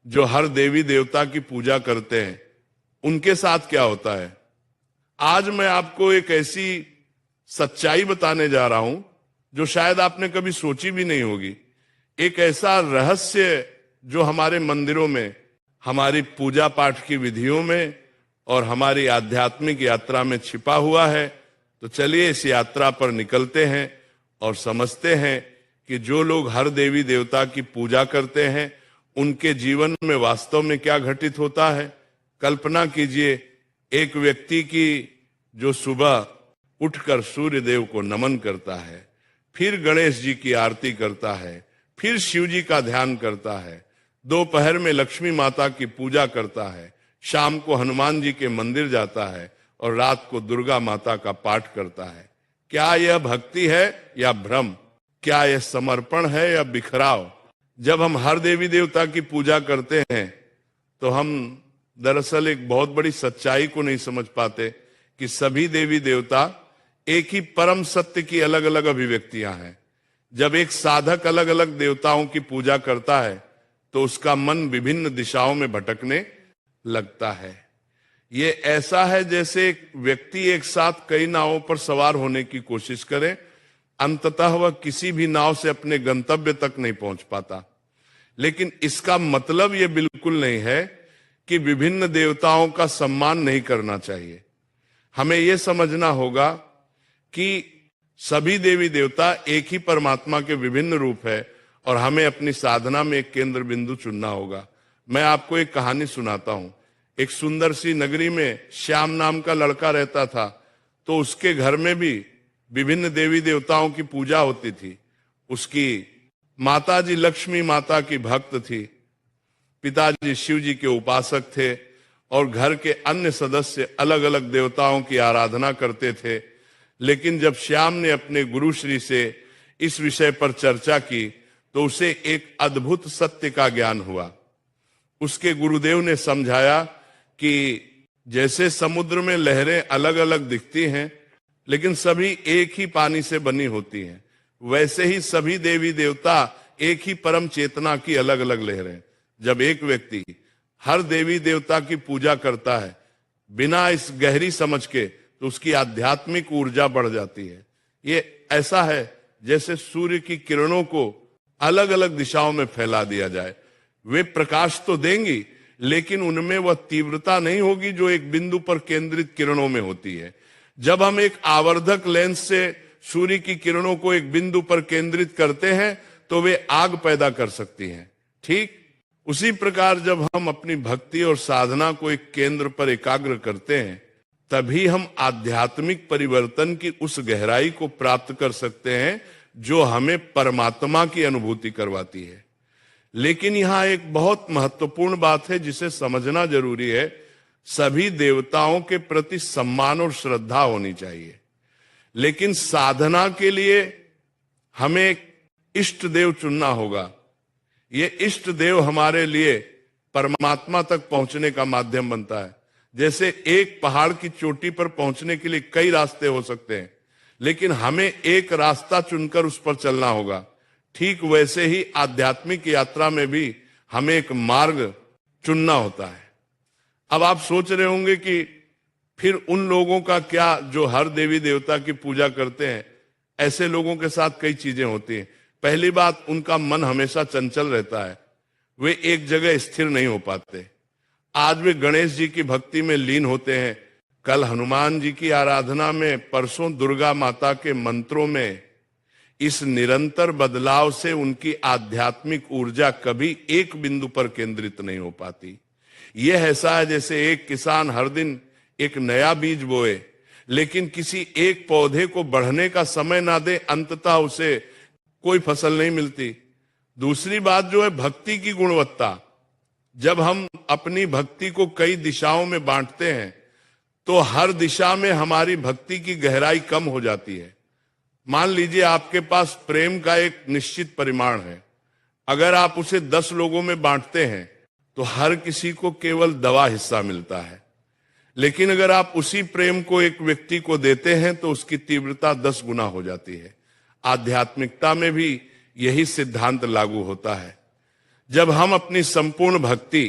जो हर देवी देवता की पूजा करते हैं उनके साथ क्या होता है। आज मैं आपको एक ऐसी सच्चाई बताने जा रहा हूं जो शायद आपने कभी सोची भी नहीं होगी। एक ऐसा रहस्य जो हमारे मंदिरों में, हमारी पूजा पाठ की विधियों में और हमारी आध्यात्मिक यात्रा में छिपा हुआ है। तो चलिए इस यात्रा पर निकलते हैं और समझते हैं कि जो लोग हर देवी देवता की पूजा करते हैं उनके जीवन में वास्तव में क्या घटित होता है। कल्पना कीजिए एक व्यक्ति की जो सुबह उठकर सूर्य देव को नमन करता है, फिर गणेश जी की आरती करता है, फिर शिव जी का ध्यान करता है, दोपहर में लक्ष्मी माता की पूजा करता है, शाम को हनुमान जी के मंदिर जाता है और रात को दुर्गा माता का पाठ करता है। क्या यह भक्ति है या भ्रम? क्या यह समर्पण है या बिखराव? जब हम हर देवी देवता की पूजा करते हैं तो हम दरअसल एक बहुत बड़ी सच्चाई को नहीं समझ पाते कि सभी देवी देवता एक ही परम सत्य की अलग अलग अभिव्यक्तियां हैं। जब एक साधक अलग अलग देवताओं की पूजा करता है तो उसका मन विभिन्न दिशाओं में भटकने लगता है। ये ऐसा है जैसे एक व्यक्ति एक साथ कई नावों पर सवार होने की कोशिश करे, अंततः वह किसी भी नाव से अपने गंतव्य तक नहीं पहुंच पाता। लेकिन इसका मतलब यह बिल्कुल नहीं है कि विभिन्न देवताओं का सम्मान नहीं करना चाहिए। हमें यह समझना होगा कि सभी देवी देवता एक ही परमात्मा के विभिन्न रूप है और हमें अपनी साधना में एक केंद्र बिंदु चुनना होगा। मैं आपको एक कहानी सुनाता हूं। एक सुंदर सी नगरी में श्याम नाम का लड़का रहता था। तो उसके घर में भी विभिन्न देवी देवताओं की पूजा होती थी। उसकी माताजी लक्ष्मी माता की भक्त थी, पिताजी शिव जी के उपासक थे और घर के अन्य सदस्य अलग अलग देवताओं की आराधना करते थे। लेकिन जब श्याम ने अपने गुरु श्री से इस विषय पर चर्चा की तो उसे एक अद्भुत सत्य का ज्ञान हुआ। उसके गुरुदेव ने समझाया कि जैसे समुद्र में लहरें अलग अलग दिखती हैं लेकिन सभी एक ही पानी से बनी होती हैं, वैसे ही सभी देवी देवता एक ही परम चेतना की अलग अलग लहरें। जब एक व्यक्ति हर देवी देवता की पूजा करता है बिना इस गहरी समझ के तो उसकी आध्यात्मिक ऊर्जा बढ़ जाती है। ये ऐसा है जैसे सूर्य की किरणों को अलग अलग दिशाओं में फैला दिया जाए। वे प्रकाश तो देंगी लेकिन उनमें वह तीव्रता नहीं होगी जो एक बिंदु पर केंद्रित किरणों में होती है। जब हम एक आवर्धक लेंस से सूर्य की किरणों को एक बिंदु पर केंद्रित करते हैं तो वे आग पैदा कर सकती हैं। ठीक उसी प्रकार जब हम अपनी भक्ति और साधना को एक केंद्र पर एकाग्र करते हैं तभी हम आध्यात्मिक परिवर्तन की उस गहराई को प्राप्त कर सकते हैं जो हमें परमात्मा की अनुभूति करवाती है। लेकिन यहां एक बहुत महत्वपूर्ण बात है जिसे समझना जरूरी है। सभी देवताओं के प्रति सम्मान और श्रद्धा होनी चाहिए, लेकिन साधना के लिए हमें एक इष्ट देव चुनना होगा। ये इष्ट देव हमारे लिए परमात्मा तक पहुंचने का माध्यम बनता है। जैसे एक पहाड़ की चोटी पर पहुंचने के लिए कई रास्ते हो सकते हैं, लेकिन हमें एक रास्ता चुनकर उस पर चलना होगा। ठीक वैसे ही आध्यात्मिक यात्रा में भी हमें एक मार्ग चुनना होता है। अब आप सोच रहे होंगे कि फिर उन लोगों का क्या जो हर देवी देवता की पूजा करते हैं। ऐसे लोगों के साथ कई चीजें होती हैं। पहली बात, उनका मन हमेशा चंचल रहता है, वे एक जगह स्थिर नहीं हो पाते। आज वे गणेश जी की भक्ति में लीन होते हैं, कल हनुमान जी की आराधना में, परसों दुर्गा माता के मंत्रों में। इस निरंतर बदलाव से उनकी आध्यात्मिक ऊर्जा कभी एक बिंदु पर केंद्रित नहीं हो पाती। यह ऐसा है जैसे एक किसान हर दिन एक नया बीज बोए लेकिन किसी एक पौधे को बढ़ने का समय ना दे, अंततः उसे कोई फसल नहीं मिलती। दूसरी बात जो है भक्ति की गुणवत्ता। जब हम अपनी भक्ति को कई दिशाओं में बांटते हैं तो हर दिशा में हमारी भक्ति की गहराई कम हो जाती है। मान लीजिए आपके पास प्रेम का एक निश्चित परिमाण है, अगर आप उसे 10 लोगों में बांटते हैं तो हर किसी को केवल दवा हिस्सा मिलता है। लेकिन अगर आप उसी प्रेम को एक व्यक्ति को देते हैं तो उसकी तीव्रता 10 गुना हो जाती है। आध्यात्मिकता में भी यही सिद्धांत लागू होता है। जब हम अपनी संपूर्ण भक्ति